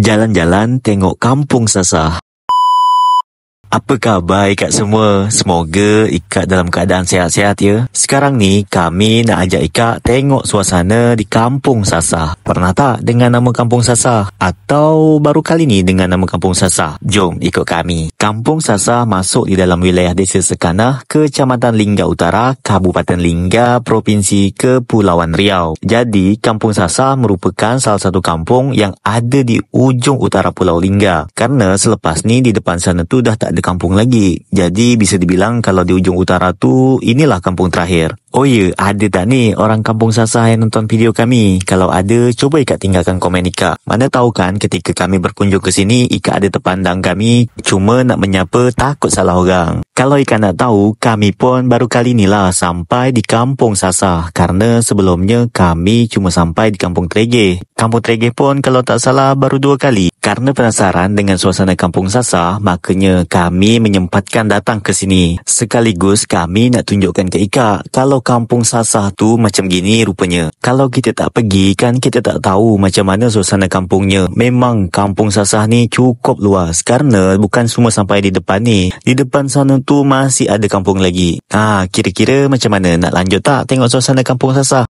Jalan-jalan tengok kampung Sasah. Apa khabar ikat semua? Semoga ikat dalam keadaan sihat-sihat ya. Sekarang ni kami nak ajak ikat tengok suasana di kampung Sasah. Pernah tak dengar nama kampung Sasah? Atau baru kali ni dengar nama kampung Sasah? Jom ikut kami. Kampung Sasah masuk di dalam wilayah Desa Sekanah, Kecamatan Lingga Utara, Kabupaten Lingga, Provinsi Kepulauan Riau. Jadi kampung Sasah merupakan salah satu kampung yang ada di ujung utara Pulau Lingga. Karena selepas ni di depan sana tu dah tak ada kampung lagi. Jadi bisa dibilang kalau di ujung utara tu inilah kampung terakhir. Oh ya, ada tak ni orang kampung Sasah yang nonton video kami? Kalau ada, cuba Ika tinggalkan komen Ika. Mana tahu kan ketika kami berkunjung ke sini, Ika ada terpandang kami, cuma nak menyapa takut salah orang. Kalau Ika nak tahu, kami pun baru kali ni lah sampai di kampung Sasah. Karena sebelumnya kami cuma sampai di kampung Tregeh. Kampung Tregeh pun kalau tak salah baru 2 kali. Karena penasaran dengan suasana kampung Sasah, makanya kami menyempatkan datang ke sini. Sekaligus kami nak tunjukkan ke Ika kalau kampung Sasah tu macam gini rupanya. Kalau kita tak pergi kan kita tak tahu macam mana suasana kampungnya. Memang kampung Sasah ni cukup luas kerana bukan semua sampai di depan ni. Di depan sana tu masih ada kampung lagi. Kira-kira macam mana? Nak lanjut tak tengok suasana kampung Sasah?